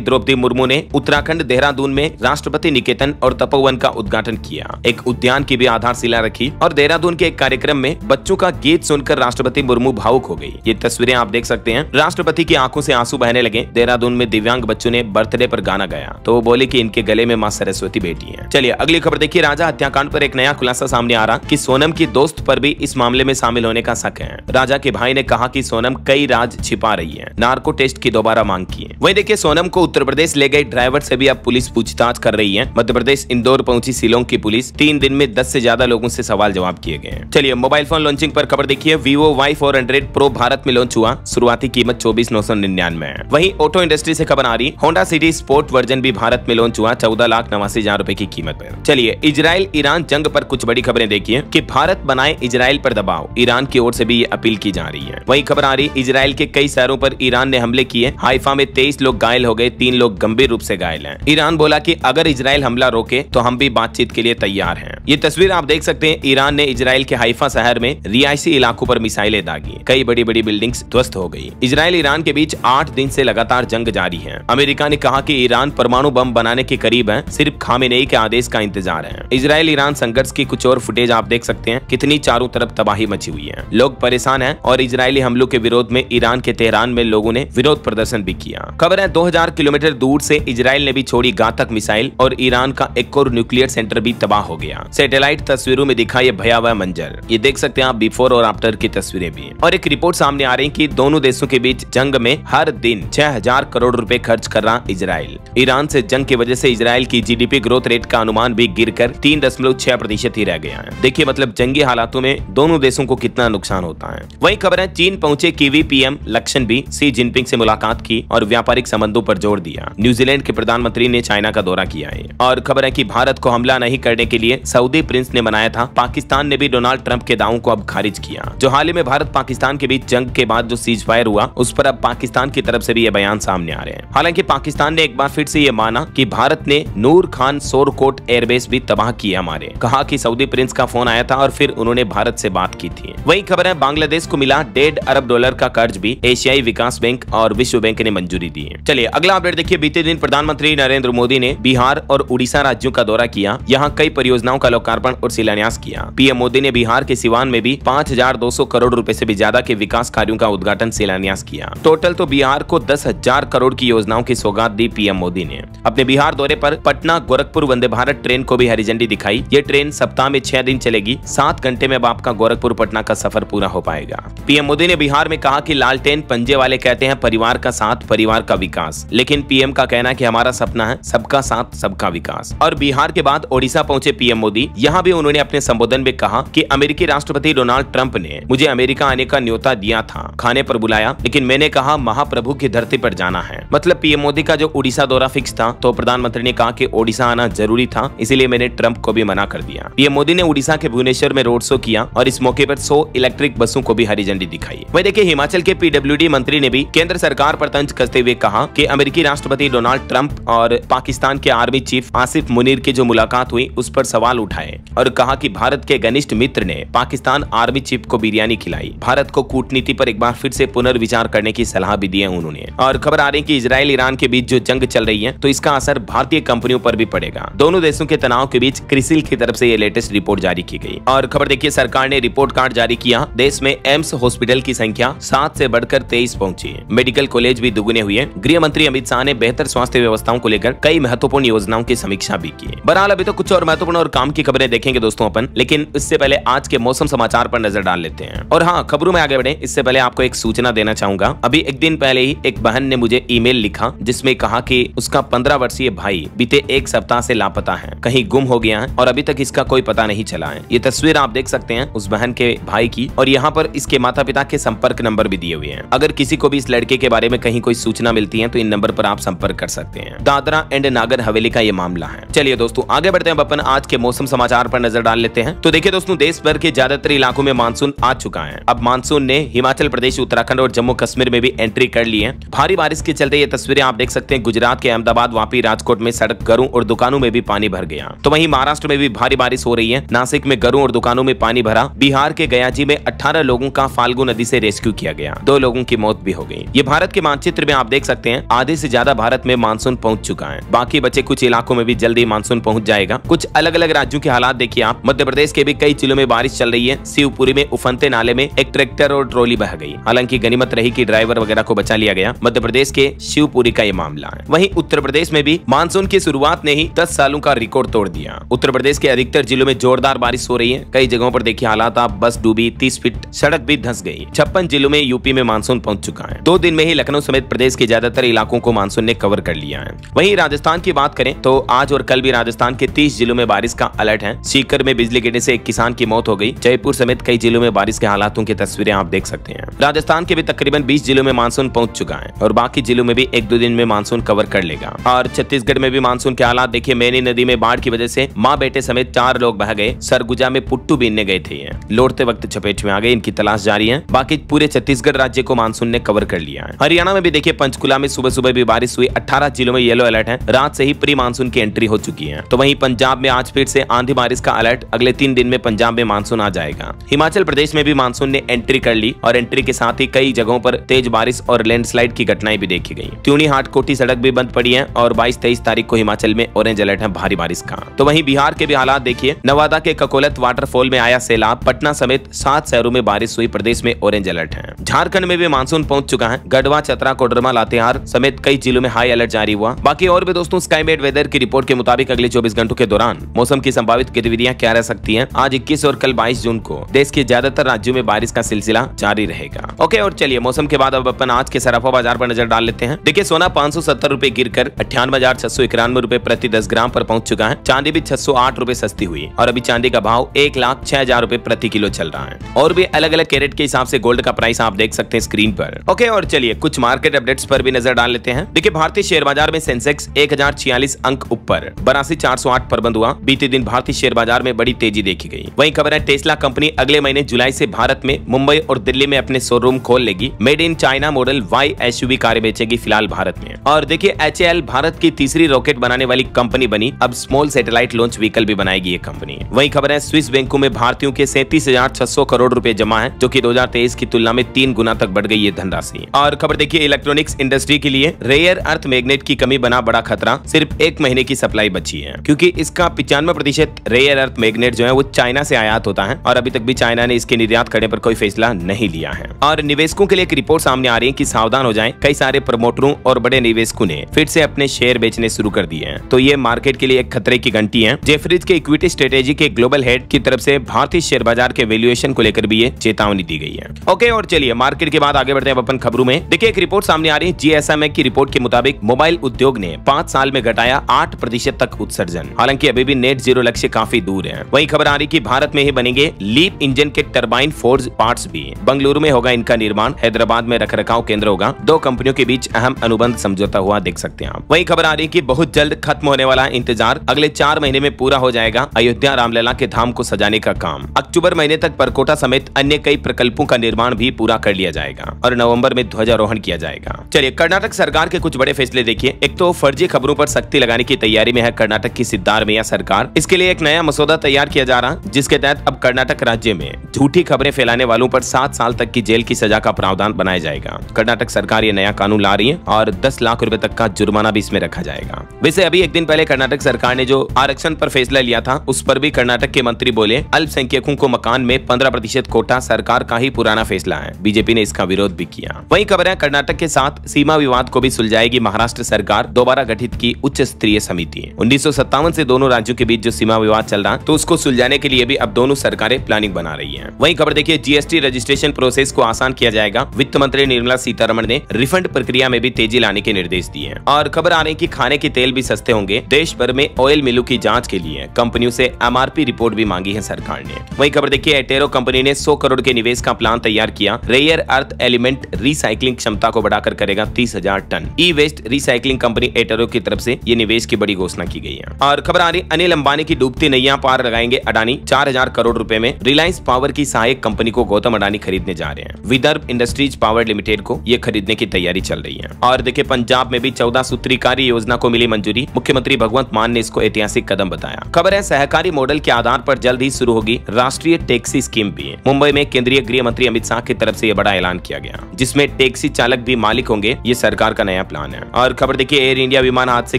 द्रौपदी मुर्मू ने उत्तराखंड देहरादून में राष्ट्रपति निकेतन और तपोवन का उद्घाटन किया। एक उद्यान की भी आधारशिला रखी और देहरादून के एक कार्यक्रम में बच्चों का गीत सुनकर राष्ट्रपति मुर्मू भावुक हो गई। ये तस्वीरें आप देख सकते हैं। राष्ट्रपति की आंखों से आंसू बहने लगे। देहरादून में दिव्यांग बच्चों ने बर्थडे पर गाना गाया तो वो बोले कि इनके गले में मां सरस्वती बैठी है। चलिए अगली खबर देखिए, राजा हत्याकांड पर एक नया खुलासा सामने आ रहा कि सोनम की दोस्त पर भी इस मामले में शामिल होने का शक है। राजा के भाई ने कहा कि सोनम कई राज छिपा रही है, नार्को टेस्ट की दोबारा मांग की है। वहीं देखिए, सोनम को उत्तर प्रदेश ले गए ड्राइवर से भी अब पुलिस पूछताछ कर रही है। मध्य प्रदेश इंदौर पहुंची शिलोंग की पुलिस। 3 दिन में 10 से ज्यादा लोगों से सवाल जवाब किए गए। चलिए मोबाइल फोन लॉन्चिंग पर खबर देखिए, Vivo Y400 Pro भारत में लॉन्च हुआ। शुरुआती कीमत 24,999 है। वहीं ऑटो इंडस्ट्री से खबर आ रही, होंडा सिटी स्पोर्ट वर्जन भी भारत में लॉन्च हुआ 14,89,000 रुपए की कीमत पर। चलिए इजराइल ईरान जंग पर कुछ बड़ी खबरें देखिए कि भारत बनाए इजराइल पर दबाव, ईरान की ओर से भी ये अपील की जा रही है। वहीं खबर आ रही, इजराइल के कई शहरों पर ईरान ने हमले किए। हाइफा में 23 लोग घायल हो गए, 3 लोग गंभीर रूप से घायल हैं। ईरान बोला कि अगर इजराइल हमला रोके तो हम भी बातचीत के लिए तैयार हैं। ये तस्वीर आप देख सकते हैं, ईरान ने इजराइल के हाइफा शहर में रिहायशी इलाकों पर मिसाइलें दागी। कई बड़ी बड़ी बिल्डिंग्स ध्वस्त हो गई। इजराइल ईरान के बीच 8 दिन से लगातार जंग जारी है। अमेरिका ने कहा कि ईरान परमाणु बम बनाने के करीब है, सिर्फ खामेनेई के आदेश का इंतजार है। इजराइल ईरान संघर्ष की कुछ और फुटेज आप देख सकते हैं, कितनी चारों तरफ तबाही मची हुई है। लोग परेशान हैं और इजरायली हमलों के विरोध में ईरान के तेहरान में लोगों ने विरोध प्रदर्शन भी किया। खबर है 2000 किलोमीटर दूर से इजराइल ने भी छोड़ी घातक मिसाइल और ईरान का एक और न्यूक्लियर सेंटर भी तबाह हो गया। सैटेलाइट तस्वीरों में दिखा ये भयावह मंजर। ये देख सकते हैं आप बिफोर और आफ्टर की तस्वीरें भी। और एक रिपोर्ट सामने आ रही कि दोनों देशों के बीच जंग में हर दिन 6000 करोड़ रुपए खर्च कर रहा इजराइल। ईरान से जंग की वजह से इजराइल की जीडीपी ग्रोथ रेट का अनुमान भी गिरकर 3.6% ही रह गया है। देखिए मतलब जंगी हालातों में दोनों देशों को कितना नुकसान होता है। वहीं खबर है, चीन पहुंचे कीवी पीएम लक्षण भी, शी जिनपिंग से मुलाकात की और व्यापारिक संबंधों पर जोर दिया। न्यूजीलैंड के प्रधानमंत्री ने चाइना का दौरा किया है। और खबर है कि भारत को हमला नहीं करने के लिए सऊदी प्रिंस ने मनाया था। पाकिस्तान ने भी डोनाल्ड ट्रंप के दावों को अब खारिज किया। जो हाल ही में भारत पाकिस्तान के बीच जंग के बाद जो सीज फायर हुआ, उस पर अब पाकिस्तान की तरफ से भी ये बयान सामने आ रहे हैं। हालांकि पाकिस्तान ने एक बार फिर से ये माना कि भारत ने नूर खान सोरकोट एयरबेस भी तबाह किया। हमारे कहा कि सऊदी प्रिंस का फोन आया था और फिर उन्होंने भारत से बात की थी। वही खबर है, बांग्लादेश को मिला $1.5 अरब का कर्ज भी एशियाई विकास बैंक और विश्व बैंक ने मंजूरी दी है। चलिए अगला अपडेट देखिए, बीते दिन प्रधानमंत्री नरेंद्र मोदी ने बिहार और उड़ीसा राज्यों का दौरा किया। यहाँ कई परियोजनाओं का लोकार्पण और शिलान्यास किया। पीएम मोदी ने बिहार के सिवान में भी 5200 करोड़ रुपए से भी ज्यादा के विकास कार्यों का उद्घाटन शिलान्यास किया। टोटल तो बिहार को 10,000 करोड़ की योजनाओं की सौगात दी पीएम मोदी ने। अपने बिहार दौरे पर पटना गोरखपुर वंदे भारत ट्रेन को भी हरी झंडी दिखाई। ये ट्रेन सप्ताह में 6 दिन चलेगी। 7 घंटे में अब आपका गोरखपुर पटना का सफर पूरा हो पाएगा। पीएम मोदी ने बिहार में कहा कि लालटेन पंजे वाले कहते हैं परिवार का साथ, परिवार का विकास, लेकिन पीएम का कहना है कि हमारा सपना है सबका साथ सबका विकास। और बिहार के बाद ओडिशा पहुंचे पीएम मोदी। यहाँ भी उन्होंने अपने संबोधन में कहा कि अमेरिकी राष्ट्रपति डोनाल्ड ट्रंप ने मुझे अमेरिका आने का न्योता दिया था, खाने पर बुलाया, लेकिन मैंने कहा महाप्रभु की धरती पर जाना है। मतलब पीएम मोदी का जो उड़ीसा दौरा फिक्स था, तो प्रधानमंत्री ने कहा कि ओडिशा आना जरूरी था, इसीलिए मैंने ट्रंप को भी मना कर दिया। पीएम मोदी ने उड़ीसा के भुवनेश्वर में रोड शो किया और इस मौके पर 100 इलेक्ट्रिक बसों को भी हरी झंडी दिखाई। वही देखिए, हिमाचल के पीडब्ल्यूडी मंत्री ने भी केंद्र सरकार पर तंज कसते हुए कहा कि अमेरिकी राष्ट्रपति डोनाल्ड ट्रंप और पाकिस्तान के आर्मी चीफ आसिफ मुनीर की जो मुलाकात हुई उस पर सवाल उठाए और कहा कि भारत के घनिष्ठ मित्र ने पाकिस्तान आर्मी चीफ को बिरयानी खिलाई। भारत को कूटनीति पर एक बार फिर से पुनर्विचार करने की सलाह भी दी है उन्होंने। और खबर आ रही है कि इजराइल ईरान के बीच जो जंग चल रही है, तो इसका असर भारतीय कंपनियों पर भी पड़ेगा। दोनों देशों के तनाव के बीच क्रिसिल की तरफ से ये लेटेस्ट रिपोर्ट जारी की गई। और खबर देखिए, सरकार ने रिपोर्ट कार्ड जारी किया। देश में एम्स हॉस्पिटल की संख्या 7 से बढ़कर 23 पहुंची। मेडिकल कॉलेज भी दुगने हुए। गृह मंत्री अमित शाह ने बेहतर स्वास्थ्य व्यवस्थाओं को लेकर कई महत्वपूर्ण योजनाओं की समीक्षा भी की। बहरहाल अभी तो कुछ और महत्वपूर्ण और काम की खबरें देखेंगे दोस्तों अपन, लेकिन इससे पहले आज के मौसम समाचार पर नजर डाल लेते हैं। और हाँ, खबरों में आगे बढ़े इससे पहले आपको एक सूचना देना चाहूंगा। अभी एक दिन पहले ही एक बहन ने मुझे ईमेल लिखा जिसमें कहा कि उसका 15 वर्षीय भाई बीते 1 सप्ताह से लापता है, कहीं गुम हो गया है और अभी तक इसका कोई पता नहीं चला है। ये तस्वीर आप देख सकते हैं उस बहन के भाई की, और यहाँ पर इसके माता पिता के संपर्क नंबर भी दिए हुए हैं। अगर किसी को भी इस लड़के के बारे में कहीं कोई सूचना मिलती है तो इन नंबर पर आप संपर्क कर सकते हैं। दादरा एंड नागर हवेली का ये मामला है। चलिए दोस्तों आगे बढ़ते हैं, अपन आज के मौसम समाचार पर नजर डाल लेते हैं। तो देखिए दोस्तों, देश भर के ज्यादातर इलाकों में मानसून आ चुका है। अब मानसून ने हिमाचल प्रदेश, उत्तराखंड और जम्मू कश्मीर में भी एंट्री कर ली है। भारी बारिश के चलते ये तस्वीरें आप देख सकते हैं। गुजरात के अहमदाबाद, वापी, राजकोट में सड़क, घरों और दुकानों में भी पानी भर गया। तो वहीं महाराष्ट्र में भी भारी बारिश हो रही है। नासिक में घरों और दुकानों में पानी भरा। बिहार के गयाजी में 18 लोगों का फाल्गु नदी से रेस्क्यू किया गया, 2 लोगों की मौत भी हो गई। ये भारत के मानचित्र में आप देख सकते हैं आधे से ज्यादा भारत में मानसून पहुंच चुका है। बाकी बचे कुछ इलाकों में भी जल्दी मानसून पहुंच जाएगा। कुछ अलग अलग राज्यों के हालात देखिए आप। मध्य प्रदेश के भी कई जिलों में बारिश चल रही है। शिवपुरी में उफनते नाले में एक ट्रैक्टर और ट्रॉली बह गई। हालांकि गनीमत रही कि ड्राइवर वगैरह को बचा लिया गया। मध्य प्रदेश के शिवपुरी का ये मामला है। वहीं उत्तर प्रदेश में भी मानसून की शुरुआत ने ही 10 सालों का रिकॉर्ड तोड़ दिया। उत्तर प्रदेश के अधिकतर जिलों में जोरदार बारिश हो रही है। कई जगहों पर देखिए हालात आप, बस डूबी, 30 फीट सड़क भी धंस गई। 56 जिलों में यूपी में मानसून पहुंच चुका है। 2 दिन में ही लखनऊ समेत प्रदेश के ज्यादातर इलाकों को मानसून ने कवर कर लिया है। वहीं राजस्थान की बात करें तो आज और कल भी राजस्थान के 30 जिलों में बारिश का अलर्ट है। सीकर में बिजली गिरने से एक किसान की मौत हो गई। जयपुर समेत कई जिलों में बारिश के हालातों की तस्वीरें आप देख सकते हैं। राजस्थान के भी तकरीबन 20 जिलों में मानसून पहुंच चुका है और बाकी जिलों में भी 1-2 दिन में मानसून कवर कर लेगा। और छत्तीसगढ़ में भी मानसून के हालात देखिए। मैनी नदी में बाढ़ की वजह से माँ बेटे समेत 4 लोग बह गए। सरगुजा में पुट्टू बीनने गए थे, लौटते वक्त चपेट में आ गए। इनकी तलाश जारी है। बाकी पूरे छत्तीसगढ़ राज्य को मानसून ने कवर कर लिया है। हरियाणा में भी देखिए पंचकुला में सुबह सुबह भी बारिश हुई। 18 जिलों में येलो अलर्ट है। रात से ही प्री मानसून की एंट्री हो चुकी है। तो वहीं पंजाब में आज फिर से आंधी बारिश का अलर्ट। अगले 3 दिन में पंजाब में मानसून आ जाएगा। हिमाचल प्रदेश में भी मानसून ने एंट्री कर ली और एंट्री के साथ ही कई जगहों पर तेज बारिश और लैंडस्लाइड की घटनाएं भी देखी गई। त्यूनी हाट कोटी सड़क भी बंद पड़ी है और 22-23 तारीख को हिमाचल में ऑरेंज अलर्ट है भारी बारिश का। तो वहीं बिहार के भी हालात देखिए। नवादा के ककोलत वाटरफॉल में आया सैलाब। पटना समेत 7 शहरों में बारिश हुई। प्रदेश में ऑरेंज अलर्ट है। झारखंड में भी मानसून पहुंच चुका है। गढ़वा, चतरा, कोडरमा, लातेहार समेत कई जिलों में हाई अलर्ट जारी हुआ। बाकी और भी दोस्तों स्काईमेट वेदर की रिपोर्ट के मुताबिक अगले 24 घंटों के दौरान मौसम की संभावित गतिविधियां क्या रह सकती हैं। आज 21 और कल 22 जून को देश के ज्यादातर राज्यों में बारिश का सिलसिला जारी रहेगा। ओके, और चलिए मौसम के बाद अब अपन आज के सराफा बाजार पर नजर डाल लेते हैं। देखिए सोना 570 रुपए गिरकर 98,691 रुपए प्रति 10 ग्राम पर पहुंच चुका है। चांदी भी 608 रुपए सस्ती हुई और अभी चांदी का भाव 1,06,000 रुपए प्रति किलो चल रहा है। और भी अलग अलग कैरेट के हिसाब से गोल्ड का प्राइस आप देख सकते हैं स्क्रीन पर। ओके, और चलिए कुछ मार्केट अपडेट्स पर भी नजर डाल लेते हैं। देखिए भारतीय शेयर बाजार में सेंसेक्स 1046 अंक ऊपर 82,408 पर बंद हुआ। बीते दिन भारतीय शेयर बाजार में बड़ी तेजी देखी गई। वहीं खबर है टेस्ला कंपनी अगले महीने जुलाई से भारत में मुंबई और दिल्ली में अपने शोरूम खोल लेगी। Made in China model Y SUV कारें बेचेगी फिलहाल भारत में। और देखिए HAL भारत की तीसरी रॉकेट बनाने वाली कंपनी बनी। अब स्मॉल सैटेलाइट लॉन्च व्हीकल भी बनाएगी ये कंपनी। वहीं खबर है स्विस बैंकों में भारतीयों के 37,600 करोड़ रुपए जमा है, जो कि 2023 की तुलना में 3 गुना तक बढ़ गई ये धनराशि। और खबर देखिए इलेक्ट्रॉनिक्स इंडस्ट्री के लिए रेयर अर्थ मैग्नेट की कमी बना बड़ा खतरा। सिर्फ 1 महीने की सप्लाई बची है, क्योंकि इसका 95% रेयर अर्थ मैग्नेट जो है वो चाइना से आयात होता है और अभी तक भी चाइना ने इसके निर्यात करने पर कोई फैसला नहीं लिया है। और निवेशकों के लिए एक रिपोर्ट सामने आ रही है कि सावधान हो जाएं। कई सारे प्रमोटरों और बड़े निवेशकों ने फिर से अपने शेयर बेचने शुरू कर दिए हैं। तो ये मार्केट के लिए एक खतरे की घंटी है। जेफरीज के इक्विटी स्ट्रेटेजी के ग्लोबल हेड की तरफ से भारतीय शेयर बाजार के वैल्यूएशन को लेकर भी ये चेतावनी दी गई है। ओके, और चलिए मार्केट के बाद आगे बढ़ते हैं अपन खबरों में। देखिए एक रिपोर्ट सामने आ रही है GSMA की रिपोर्ट के मुताबिक मोबाइल उद्योग ने 5 साल में घटाया 8% तक उत्सर्जन। हालांकि अभी भी नेट जीरो लक्ष्य काफी दूर है। वहीं खबर आ रही कि भारत में ही बनेंगे लीप इंजन के टरबाइन फोर्ज पार्ट्स भी। बंगलुरु में होगा इनका निर्माण। हैदराबाद में रखरखाव केंद्र होगा। 2 कंपनियों के बीच अहम अनुबंध समझौता हुआ देख सकते हैं आप। वहीं खबर आ रही कि बहुत जल्द खत्म होने वाला इंतजार अगले 4 महीने में पूरा हो जाएगा। अयोध्या रामलला के धाम को सजाने का काम। अक्टूबर महीने तक परकोटा समेत अन्य कई प्रकल्पों का निर्माण भी पूरा कर लिया जाएगा और नवंबर में ध्वजारोहण किया जाएगा। चलिए कर्नाटक सरकार के कुछ बड़े फैसले देखिए। एक तो फर्जी खबरों पर सख्ती लगाने की तैयारी में है कर्नाटक की सिद्धारमैया सरकार। इसके लिए एक नया मसौदा तैयार किया जा रहा, जिसके तहत अब कर्नाटक राज्य में झूठी खबरें फैलाने वालों पर 7 साल तक की जेल की सजा का प्रावधान बनाया जाएगा। कर्नाटक सरकार ये नया कानून ला रही है और 10 लाख रुपए तक का जुर्माना भी इसमें रखा जाएगा। वैसे अभी एक दिन पहले कर्नाटक सरकार ने जो आरक्षण पर फैसला लिया था, उस पर भी कर्नाटक के मंत्री बोले अल्पसंख्यकों को मकान में 15% कोटा सरकार का ही पुराना फैसला है। बीजेपी ने इसका विरोध भी किया। वहीं खबर है कर्नाटक के साथ सीमा विवाद को भी सुलझाएगी महाराष्ट्र सरकार। दोबारा गठित की उच्च स्तरीय समिति। 1957 से दोनों राज्यों के बीच जो सीमा विवाद चल रहा, तो उसको सुलझाने के लिए भी अब दोनों सरकारें प्लानिंग बना रही हैं। वहीं खबर देखिए GST रजिस्ट्रेशन प्रोसेस को आसान किया जाएगा। वित्त मंत्री निर्मला सीतारमण ने रिफंड प्रक्रिया में भी तेजी लाने के निर्देश दिए हैं। और खबर आ रही कि खाने के तेल भी सस्ते होंगे। देश भर में ऑयल मिलों की जांच के लिए कंपनियों से MRP रिपोर्ट भी मांगी है सरकार ने। वहीं खबर देखिए एटेरो कंपनी ने 100 करोड़ के निवेश का प्लान तैयार किया। रेयर अर्थ एलिमेंट रिसाइकलिंग क्षमता को बढ़ाकर करेगा 30,000 टन। ई वेस्ट रिसाइकलिंग कंपनी एटेरो की तरफ से ये निवेश की बड़ी घोषणा की गई है। और खबर आ रही अनिल अंबानी की डूबती नैया पार लगाएंगे अडानी। 4,000 करोड़ रुपए में रिलायंस पावर की सहायक कंपनी को गौतम अडानी खरीदने जा रहे हैं। विदर्भ इंडस्ट्रीज पावर लिमिटेड को ये खरीदने की तैयारी चल रही है। और देखिए पंजाब में भी 14 सूत्री कार्य योजना को मिली मंजूरी। मुख्यमंत्री भगवंत मान ने इसको ऐतिहासिक कदम बताया। खबर है सहकारी मॉडल के आधार पर जल्द ही शुरू होगी राष्ट्रीय टैक्सी स्कीम भी। मुंबई में केंद्रीय गृह मंत्री अमित शाह की तरफ से यह बड़ा ऐलान किया गया, जिसमें टैक्सी टैक्सी चालक भी मालिक होंगे, ये सरकार का नया प्लान है। और खबर देखिए, एयर इंडिया विमान हादसे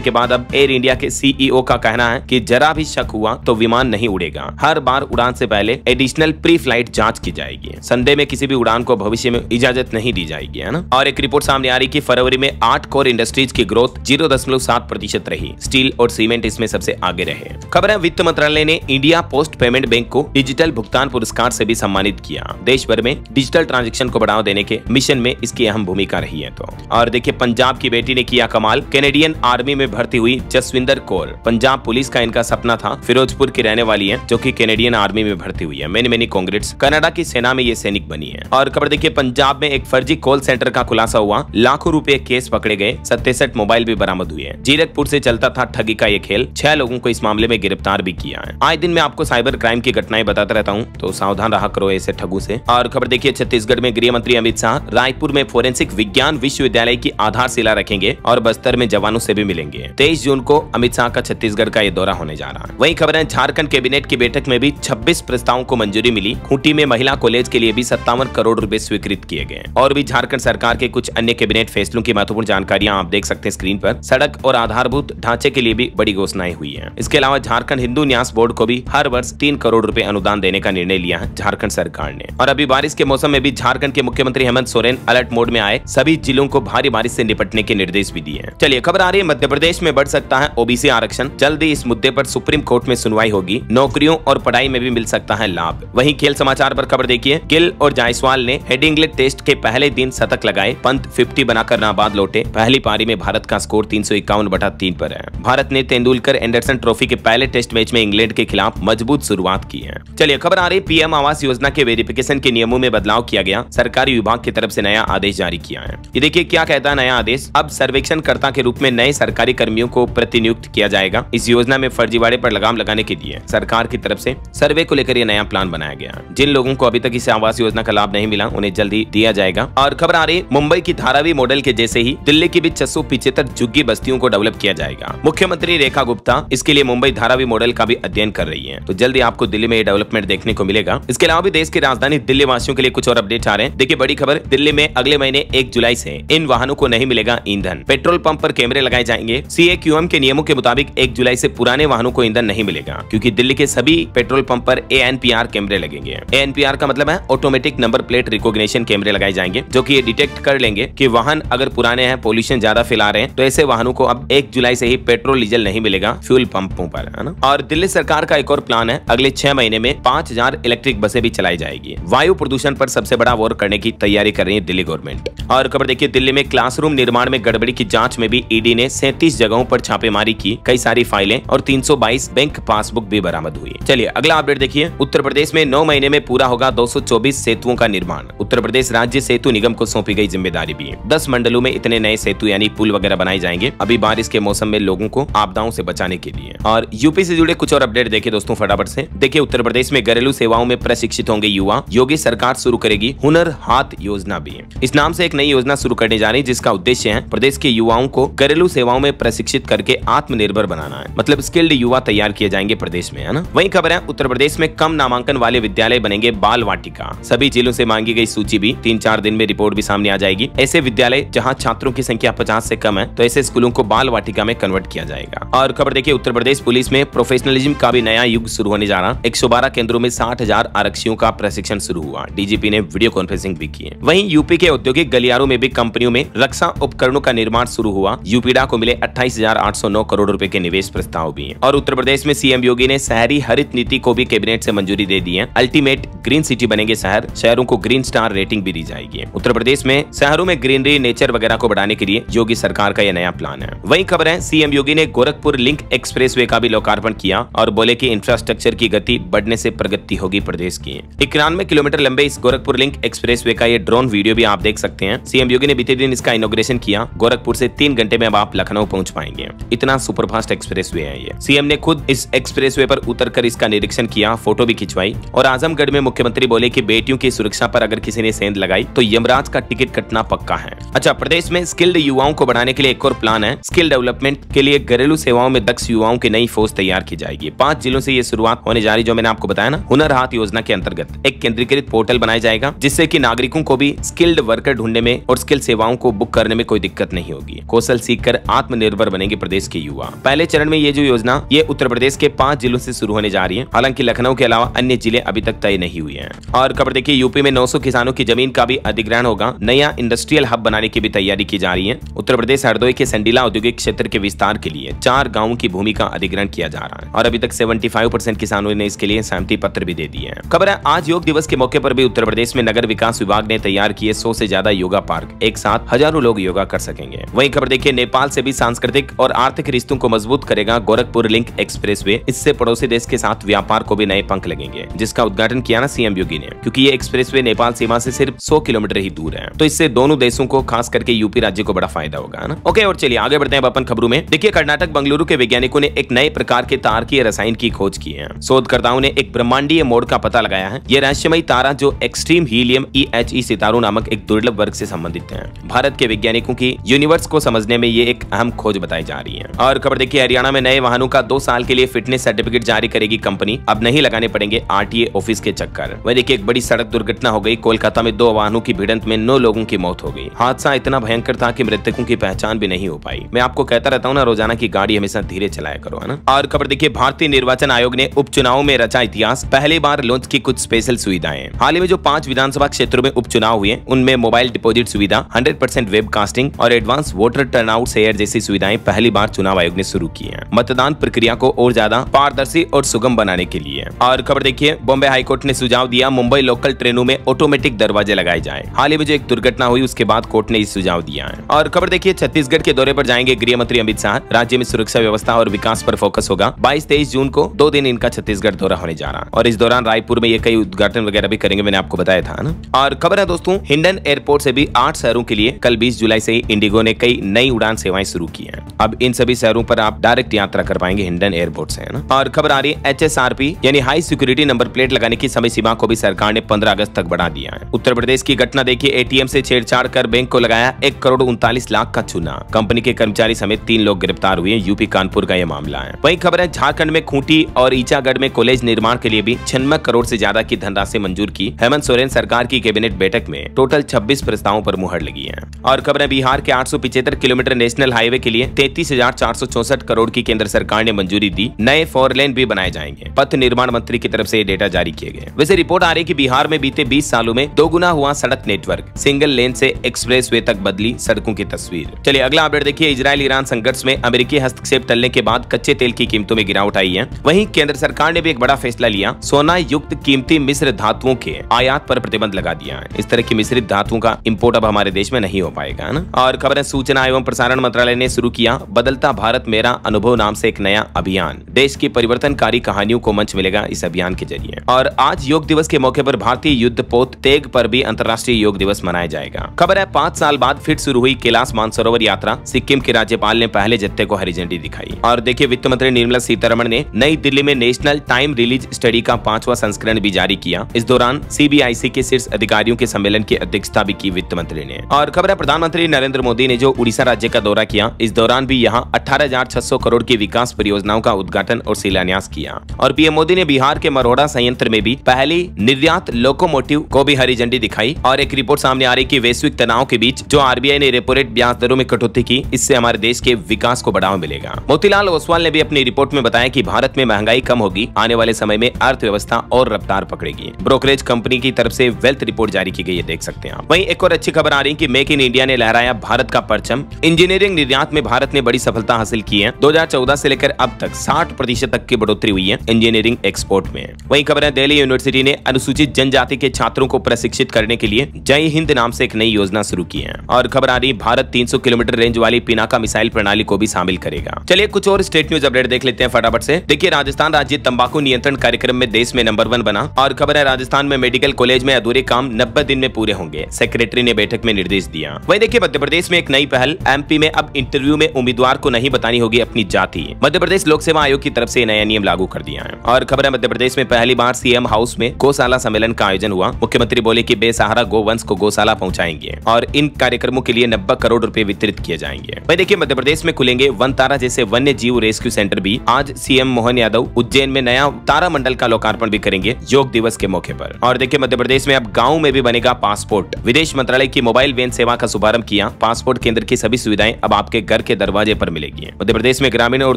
के बाद अब एयर इंडिया के CEO का कहना है कि जरा भी शक हुआ तो विमान नहीं उड़ेगा। हर बार उड़ान से पहले एडिशनल प्री फ्लाइट जांच की जाएगी। संदेह में किसी भी उड़ान को भविष्य में इजाजत नहीं दी जाएगी, है ना। और एक रिपोर्ट सामने आ रही कि फरवरी में 8 कोर इंडस्ट्रीज की ग्रोथ 0.7% रही। स्टील और सीमेंट इसमें सबसे आगे रहे। खबर है, वित्त मंत्रालय ने इंडिया पोस्ट पेमेंट बैंक को डिजिटल भुगतान पुरस्कार से भी सम्मानित किया। देश भर में डिजिटल ट्रांजैक्शन को बढ़ावा देने के मिशन में इसकी अहम भूमिका रही है। तो और देखिए, पंजाब की बेटी ने किया कमाल, कैनेडियन आर्मी में भर्ती हुई जसविंदर कौर। पंजाब पुलिस का इनका सपना था। फिरोजपुर की रहने वाली है, जो कि कैनेडियन आर्मी में भर्ती हुई है। Many congrats. कनाडा की सेना में ये सैनिक बनी है। और खबर देखिए, पंजाब में एक फर्जी कॉल सेंटर का खुलासा हुआ। लाखों रुपए केस पकड़े गए, 67 मोबाइल भी बरामद हुए। जीरकपुर से चलता था ठगी का ये खेल। 6 लोगों को इस मामले में गिरफ्तार भी किया है। आज दिन में आपको साइबर क्राइम की घटनाएं बताता रहता हूँ, तो सावधान रहा करो ऐसे ठगों से। और खबर देखिए, छत्तीसगढ़ में गृह मंत्री अमित शाह रायपुर में फोरेंसिक विज्ञान विश्वविद्यालय की आधारशिला रखेंगे और बस्तर में जवानों से भी मिलेंगे। 23 जून को अमित शाह का छत्तीसगढ़ का ये दौरा होने जा रहा है। वही खबर है, झारखंड कैबिनेट की बैठक में भी 26 प्रस्तावों को मंजूरी मिली। खूंटी में महिला कॉलेज के लिए भी 57 करोड़ रुपए स्वीकृत किए गए। और भी झारखंड सरकार के कुछ अन्य कैबिनेट फैसलों की महत्वपूर्ण जानकारियां आप देख सकते हैं स्क्रीन पर। सड़क और आधारभूत ढांचे के लिए भी बड़ी घोषणाएं हुई है। इसके अलावा झारखंड हिंदू न्यास बोर्ड को भी हर वर्ष 3 करोड़ रुपए अनुदान देने का निर्णय लिया है झारखंड सरकार ने। और अभी बारिश के मौसम में भी झारखंड के मुख्यमंत्री हेमंत सोरेन अलर्ट मोड में आए। सभी जिलों को भारी बारिश से निपटने के निर्देश भी दिए हैं। चलिए, खबर आ रही है, मध्य प्रदेश में बढ़ सकता है ओबीसी आरक्षण। जल्दी इस मुद्दे पर सुप्रीम कोर्ट में सुनवाई होगी। नौकरियों और पढ़ाई में भी मिल सकता है लाभ। वहीं खेल समाचार पर खबर देखिए, गिल और जायसवाल ने हेडिंग्ले टेस्ट के पहले दिन शतक लगाए। पंत 50 बनाकर नाबाद लौटे। पहली पारी में भारत का स्कोर 351/3 पर है। भारत ने तेंदुलकर एंडरसन ट्रॉफी के पहले टेस्ट मैच में इंग्लैंड के खिलाफ मजबूत शुरुआत की है। चलिए, खबर आ रही, पीएम आवास योजना के वेरिफिकेशन के नियमों में बदलाव किया गया। सरकारी विभाग की तरफ से नया आदेश जारी किया है। ये देखिए क्या कहता है नया आदेश। अब सर्वेक्षणकर्ता के रूप में नए सरकारी कर्मियों को प्रतिनियुक्त किया जाएगा। इस योजना में फर्जीवाड़े पर लगाम लगाने के लिए सरकार की तरफ से सर्वे को लेकर यह नया प्लान बनाया गया। जिन लोगों को अभी तक इस आवास योजना का लाभ नहीं मिला, उन्हें जल्दी दिया जाएगा। और खबर आ रही, मुंबई की धारावी मॉडल के जैसे ही दिल्ली की भी 675 झुग्गी बस्तियों को डेवलप किया जाएगा। मुख्यमंत्री रेखा गुप्ता इसके लिए मुंबई धारावी मॉडल का भी अध्ययन कर रही है। तो जल्दी आपको दिल्ली में ये डेवलपमेंट देखने को मिलेगा। इसके अलावा भी देश की राजधानी दिल्ली वासियों के लिए कुछ और अपडेट आ रहे हैं। देखिए, बड़ी खबर, दिल्ली में अगले महीने 1 जुलाई से इन वाहनों को नहीं मिलेगा ईंधन। पेट्रोल पंप पर कैमरे लगाए जाएंगे। CAQM के नियमों के मुताबिक 1 जुलाई से पुराने वाहनों को ईंधन नहीं मिलेगा, क्योंकि दिल्ली के सभी पेट्रोल पंप पर ANPR कैमरे लगेंगे। ANPR का मतलब है ऑटोमेटिक नंबर प्लेट रिकॉग्निशन कैमरे लगाए जाएंगे, जो कि ये डिटेक्ट कर लेंगे कि वाहन अगर पुराने हैं, पॉल्यूशन ज्यादा फैला रहे हैं, तो ऐसे वाहनों को अब 1 जुलाई से ही पेट्रोल डीजल नहीं मिलेगा फ्यूल पंपों पर, है ना। और दिल्ली सरकार का एक और प्लान है, अगले 6 महीने में 5000 इलेक्ट्रिक बसें भी चलाई जाएगी। वायु प्रदूषण पर सबसे बड़ा वॉर करने की तैयारी कर रही है दिल्ली गवर्नमेंट। और खबर देखिए, दिल्ली में क्लासरूम निर्माण में गड़बड़ी की जांच में भी ईडी ने 37 जगहों पर छापेमारी की। कई सारी फाइलें और 322 बैंक पासबुक भी बरामद हुई। चलिए, अगला अपडेट देखिए, उत्तर प्रदेश में 9 महीने में पूरा होगा 224 सेतुओं का निर्माण। उत्तर प्रदेश राज्य सेतु निगम को सौंपी गई जिम्मेदारी भी है। 10 मंडलों में इतने नए सेतु यानी पुल वगैरह बनाए जाएंगे, अभी बारिश के मौसम में लोगों को आपदाओं से बचाने के लिए। और यूपी से जुड़े कुछ और अपडेट देखिए दोस्तों फटाफट से। देखिए, उत्तर प्रदेश में घरेलू सेवाओं में प्रशिक्षित होंगे युवा। योगी सरकार शुरू करेगी हुनर हाथ योजना भी। इस नाम से एक नई योजना शुरू करने जा रही, जिसका उद्देश्य है प्रदेश के युवाओं को घरेलू सेवाओं में प्रशिक्षित करके आत्मनिर्भर बनाना है। मतलब स्किल्ड युवा तैयार किए जाएंगे प्रदेश में, है ना। वही खबर है, उत्तर प्रदेश में कम नामांकन वाले विद्यालय बनेंगे बाल वाटिका। सभी जिलों से मांगी गई सूची भी 3-4 दिन में रिपोर्ट भी सामने आ जाएगी। ऐसे विद्यालय जहां छात्रों की संख्या 50 से कम है, तो ऐसे स्कूलों को बाल वाटिका में कन्वर्ट किया जाएगा। और खबर देखिए, उत्तर प्रदेश पुलिस में प्रोफेशनलिज्म का भी नया युग शुरू होने जा रहा। 112 केंद्रों में 60,000 आरक्षियों का प्रशिक्षण शुरू हुआ। डीजीपी ने वीडियो कॉन्फ्रेंसिंग भी की है। वहीं यूपी के औद्योगिक गलियारों में भी कंपनियों में रक्षा उपकरणों का निर्माण शुरू हुआ। यूपीडा को मिले 28,809 करोड़ रुपए के निवेश प्रस्ताव भी हैं। और उत्तर प्रदेश में सीएम योगी ने शहरी हरित नीति को भी कैबिनेट से मंजूरी दे दी है। अल्टीमेट ग्रीन सिटी बनेंगे शहर, शहरों को ग्रीन स्टार रेटिंग भी दी जाएगी। उत्तर प्रदेश में शहरों में ग्रीनरी, नेचर वगैरह को बढ़ाने के लिए योगी सरकार का यह नया प्लान है। वही खबर है, सीएम योगी ने गोरखपुर लिंक एक्सप्रेसवे का भी लोकार्पण किया और बोले कि इंफ्रास्ट्रक्चर की गति बढ़ने से प्रगति होगी प्रदेश की। 91 किलोमीटर लंबे इस गोरखपुर लिंक एक्सप्रेसवे का ये ड्रोन वीडियो भी आप देख सकते हैं। सीएम योगी ने बीते दिन इसका इनॉग्रेशन किया। गोरखपुर से 3 घंटे में अब आप लखनऊ पहुंच पाएंगे। इतना सुपरफास्ट एक्सप्रेसवे है ये। सीएम ने खुद इस एक्सप्रेसवे पर उतरकर इसका निरीक्षण किया, फोटो भी खिंचवाई। और आजमगढ़ में मुख्यमंत्री बोले कि बेटियों की सुरक्षा पर अगर किसी ने सेंध लगाई तो यमराज का टिकट कटना पक्का है। अच्छा, प्रदेश में स्किल्ड युवाओं को बढ़ाने के लिए एक और प्लान है। स्किल डेवलपमेंट के लिए घरेलू सेवाओं में दक्ष युवाओं की नई फौज तैयार की जाएगी। 5 जिलों से ये शुरुआत होने जा रही, जो मैंने आपको बताया ना। हुनर हाथ योजना के अंतर्गत एक केंद्रीकृत पोर्टल बनाया जाएगा, जिससे कि नागरिकों को भी स्किल्ड वर्क वर्कर ढूंढने में और स्किल सेवाओं को बुक करने में कोई दिक्कत नहीं होगी। कौशल सीखकर आत्मनिर्भर बनेंगे प्रदेश के युवा। पहले चरण में ये जो योजना ये उत्तर प्रदेश के 5 जिलों से शुरू होने जा रही है। हालांकि लखनऊ के अलावा अन्य जिले अभी तक तय नहीं हुए हैं। और खबर देखिए, यूपी में 900 किसानों की जमीन का भी अधिग्रहण होगा। नया इंडस्ट्रियल हब बनाने की भी तैयारी की जा रही है। उत्तर प्रदेश हरदोई के संडीला औद्योगिक क्षेत्र के विस्तार के लिए 4 गाँवों की भूमि का अधिग्रहण किया जा रहा है और अभी तक 75% किसानों ने इसके लिए सहमति पत्र भी दे दिए हैं। खबर है, आज योग दिवस के मौके पर भी उत्तर प्रदेश में नगर विकास विभाग ने तैयार किए 100 से ज्यादा योगा पार्क। एक साथ हजारों लोग योगा कर सकेंगे। वहीं खबर देखिए, नेपाल से भी सांस्कृतिक और आर्थिक रिश्तों को मजबूत करेगा गोरखपुर लिंक एक्सप्रेसवे। इससे पड़ोसी देश के साथ व्यापार को भी नए पंख लगेंगे, जिसका उद्घाटन किया ना सीएम योगी ने, क्योंकि ये एक्सप्रेसवे नेपाल सीमा से सिर्फ 100 किलोमीटर ही दूर है। तो इससे दोनों देशों को, खास करके यूपी राज्य को बड़ा फायदा होगा ना। ओके, और चलिए आगे बढ़ते हैं अपन खबरों में। देखिए, कर्नाटक बंगलुरु के वैज्ञानिकों ने एक नए प्रकार के तारकीय रसायन की खोज की है। शोधकर्ताओं ने एक ब्रह्मांडीय मोड़ का पता लगाया है। यह रहस्यमयी तारा जो एक्सट्रीम हीलियम EHE सितारों नामक एक दुर्लभ वर्ग से संबंधित है। भारत के वैज्ञानिकों की यूनिवर्स को समझने में ये एक अहम खोज बताई जा रही है। और खबर देखिए, हरियाणा में नए वाहनों का 2 साल के लिए फिटनेस सर्टिफिकेट जारी करेगी कंपनी। अब नहीं लगाने पड़ेंगे RTA ऑफिस के चक्कर। वह देखिए, एक बड़ी सड़क दुर्घटना हो गई। कोलकाता में 2 वाहनों की भिड़ंत में 9 लोगों की मौत हो गई। हादसा इतना भयंकर था कि मृतकों की पहचान भी नहीं हो पाई। मैं आपको कहता रहता हूँ ना, रोजाना की गाड़ी हमेशा धीरे चलाया करो, है ना। और खबर देखिए, भारतीय निर्वाचन आयोग ने उपचुनाव में रचा इतिहास। पहली बार लॉन्च की कुछ स्पेशल सुविधाएं। हाल ही में जो 5 विधानसभा क्षेत्रों में उपचुनाव हुए, उनमें मोबाइल डिपॉजिट सुविधा, 100% वेबकास्टिंग और एडवांस वोटर टर्नआउट शेयर जैसी सुविधाएं पहली बार चुनाव आयोग ने शुरू की हैं। मतदान प्रक्रिया को और ज्यादा पारदर्शी और सुगम बनाने के लिए। और खबर देखिए, बॉम्बे हाईकोर्ट ने सुझाव दिया, मुंबई लोकल ट्रेनों में ऑटोमेटिक दरवाजे लगाए जाए। हाल ही में जो एक दुर्घटना हुई, उसके बाद कोर्ट ने इस सुझाव दिया है। और खबर देखिए, छत्तीसगढ़ के दौरे पर जाएंगे गृह मंत्री अमित शाह। राज्य में सुरक्षा व्यवस्था और विकास पर फोकस होगा। 22-23 जून को 2 दिन इनका छत्तीसगढ़ दौरा होने जा रहा है और इस दौरान रायपुर में ये कई उद्घाटन वगैरह भी करेंगे, मैंने आपको बताया था ना। और खबर है दोस्तों, हिंडन एयरपोर्ट से भी 8 शहरों के लिए कल 20 जुलाई से ही इंडिगो ने कई नई उड़ान सेवाएं शुरू की हैं। अब इन सभी शहरों पर आप डायरेक्ट यात्रा कर पाएंगे हिंडन एयरपोर्ट से, है ना। और खबर आ रही है, HSRP यानी हाई सिक्योरिटी नंबर प्लेट लगाने की समय सीमा को भी सरकार ने 15 अगस्त तक बढ़ा दिया है। उत्तर प्रदेश की घटना देखिए, ATM से छेड़छाड़ कर बैंक को लगाया 1 करोड़ 39 लाख का चूना। कंपनी के कर्मचारी समेत 3 लोग गिरफ्तार हुए। यूपी कानपुर का यह मामला है। वही खबर है, झारखंड में खूंटी और ईचागढ़ में कॉलेज निर्माण के लिए भी 96 करोड़ से ज्यादा की धनराशि मंजूर की। हेमंत सोरेन सरकार की कैबिनेट बैठक में टोटल 26 प्रस्तावों पर मुहर लगी है। और खबर है, बिहार के 875 किलोमीटर नेशनल हाईवे के लिए 33,464 करोड़ की केंद्र सरकार ने मंजूरी दी। नए 4 लेन भी बनाए जाएंगे। पथ निर्माण मंत्री की तरफ से ये डेटा जारी किए गए। वैसे रिपोर्ट आ रही है कि बिहार में बीते 20 सालों में 2 गुना हुआ सड़क नेटवर्क। सिंगल लेन से एक्सप्रेसवे तक बदली सड़कों की तस्वीर। चलिए अगला अपडेट देखिए, इजराइल ईरान संघर्ष में अमेरिकी हस्तक्षेप टलने के बाद कच्चे तेल की कीमतों में गिरावट आई है। वहीं केंद्र सरकार ने भी एक बड़ा फैसला लिया, सोना युक्त कीमती मिश्र धातुओं के आयात पर प्रतिबंध लगा दिया है। इस तरह की मिश्रित धातुओं का इंपोर्ट अब हमारे देश में नहीं हो पाएगा, है ना। और खबर है, सूचना एवं प्रसारण मंत्रालय ने शुरू किया बदलता भारत मेरा अनुभव नाम से एक नया अभियान। देश की परिवर्तनकारी कहानियों को मंच मिलेगा इस अभियान के जरिए। और आज योग दिवस के मौके पर भारतीय युद्धपोत तेग पर भी अंतर्राष्ट्रीय योग दिवस मनाया जाएगा। खबर है, 5 साल बाद फिर शुरू हुई कैलाश मानसरोवर यात्रा। सिक्किम के राज्यपाल ने पहले जत्थे को हरी झंडी दिखाई। और देखिए, वित्त मंत्री निर्मला सीतारमण ने नई दिल्ली में नेशनल टाइम रिलीज स्टडी का 5वां संस्करण भी जारी किया। इस दौरान CBIC के शीर्ष अधिकारियों के सम्मेलन की अध्यक्षता भी की वित्त मंत्री ने। और खबर है, प्रधानमंत्री नरेंद्र मोदी ने जो उड़ीसा राज्य का दौरा किया, इस दौरान भी यहाँ 18,600 करोड़ की विकास परियोजनाओं का उद्घाटन और शिलान्यास किया। और PM मोदी ने बिहार के मरोड़ा संयंत्र में भी पहली निर्यात लोकोमोटिव को भी हरी झंडी दिखाई। और एक रिपोर्ट सामने आ रही कि वैश्विक तनाव के बीच जो RBI ने रेपो रेट ब्याज दरों में कटौती की, इससे हमारे देश के विकास को बढ़ावा मिलेगा। मोतीलाल ओसवाल ने भी अपनी रिपोर्ट में बताया कि भारत में महंगाई कम होगी, आने वाले समय में अर्थव्यवस्था और रफ्तार पकड़ेगी। ब्रोकरेज कंपनी की तरफ से वेल्थ रिपोर्ट जारी की गई है, देख सकते हैं आप। वहीं एक और अच्छी खबर आ रही है कि मेक इन इंडिया ने लहराया भारत का परचम। इंजीनियरिंग निर्यात में भारत ने बड़ी सफलता हासिल की है। 2014 से लेकर अब तक 60% तक की बढ़ोतरी हुई है इंजीनियरिंग एक्सपोर्ट में। वहीं खबर है, दिल्ली यूनिवर्सिटी ने अनुसूचित जनजाति के छात्रों को प्रशिक्षित करने के लिए जय हिंद नाम से एक नई योजना शुरू की है। और खबर आ रही, भारत 300 किलोमीटर रेंज वाली पिनाका मिसाइल प्रणाली को भी शामिल करेगा। चलिए कुछ और स्टेट न्यूज अपडेट देख लेते हैं फटाफट से। देखिए, राजस्थान राज्य तंबाकू नियंत्रण कार्यक्रम में देश में नंबर 1 बना। और खबर है, राजस्थान में मेडिकल कॉलेज में अधूरे काम 90 दिन में पूरे होंगे, सेक्रेटरी ने बैठक में निर्देश दिया। वहीं देखिए, मध्य प्रदेश में एक नई पहल, MP में अब इंटरव्यू में उम्मीदवार को नहीं बतानी होगी अपनी जाति। मध्य प्रदेश लोक सेवा आयोग की तरफ से नया नियम लागू कर दिया है। और खबर है, मध्य प्रदेश में पहली बार CM हाउस में गौशाला सम्मेलन का आयोजन हुआ। मुख्यमंत्री बोले कि बेसहारा गोवंश को गौशाला पहुंचाएंगे और इन कार्यक्रमों के लिए 90 करोड़ रुपए वितरित किए जाएंगे। वहीं देखिए, मध्य प्रदेश में खुलेंगे वन तारा जैसे वन्य जीव रेस्क्यू सेंटर भी। आज CM मोहन यादव उज्जैन में नया तारा मंडल का लोकार्पण भी करेंगे योग दिवस के मौके पर। और देखिए, मध्य प्रदेश में अब गाँव में भी बनेगा पासपोर्ट। विदेश मंत्रालय की मोबाइल वैन सेवा का शुभारंभ किया। पासपोर्ट केंद्र की सभी सुविधाएं अब आपके घर के दरवाजे पर मिलेगी। मध्य प्रदेश में ग्रामीण और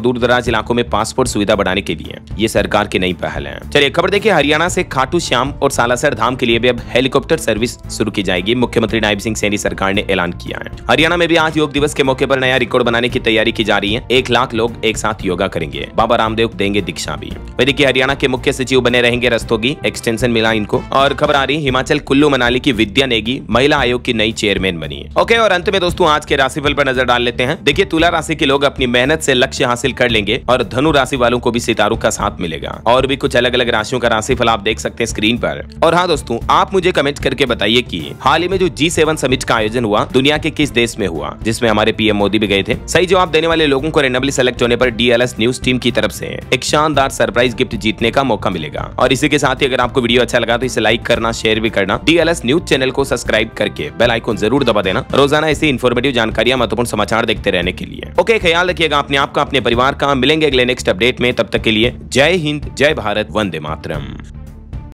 दूर दराज इलाकों में पासपोर्ट सुविधा बढ़ाने के लिए ये सरकार की नई पहल है। चलिए खबर देखिए, हरियाणा से खाटू श्याम और सालासर धाम के लिए भी अब हेलीकॉप्टर सर्विस शुरू की जाएगी। मुख्यमंत्री नायब सिंह सैनी सरकार ने ऐलान किया है। हरियाणा में भी आज योग दिवस के मौके पर नया रिकॉर्ड बनाने की तैयारी की जा रही है। 1 लाख लोग एक साथ योगा करेंगे। बाबा रामदेव देंगे दीक्षा भी। देखिए हरियाणा के मुख्य सचिव बने रहेंगे रस्तोगी, एक्सटेंशन मिला इनको। और खबर आ रही हिमाचल कुल्लू मनाली की विद्या नेगी महिला आयोग की नई चेयरमैन बनी। ओके, और अंत में दोस्तों आज के राशिफल पर नजर डाल लेते हैं। देखिए तुला राशि के लोग अपनी मेहनत से लक्ष्य हासिल कर लेंगे और धनु राशि वालों को भी सितारों का साथ मिलेगा। और भी कुछ अलग अलग राशियों का राशिफल आप देख सकते हैं स्क्रीन पर। और हाँ दोस्तों, आप मुझे कमेंट करके बताइए कि हाल ही में जो G7 समिट का आयोजन हुआ दुनिया के किस देश में हुआ, जिसमें हमारे पीएम मोदी भी गए थे। सही जवाब देने वाले लोगों को रैंडमली सेलेक्ट होने पर DLS न्यूज टीम की तरफ से एक शानदार सरप्राइज गिफ्ट जीतने का मौका मिलेगा। और इसी के साथ ही अगर आपको वीडियो अच्छा लगा तो इसे लाइक करना, शेयर भी करना। DLS न्यूज चैनल को सब्सक्राइब करके बेल आइकन जरूर दबा देना, रोजाना ऐसी इन्फॉर्मेटिव जानकारियां, महत्वपूर्ण समाचार देखते रहने के लिए। ओके, ख्याल रखिएगा अपने आप का, अपने परिवार का। मिलेंगे अगले नेक्स्ट अपडेट में, तब तक के लिए जय हिंद, जय भारत, वंदे मातरम।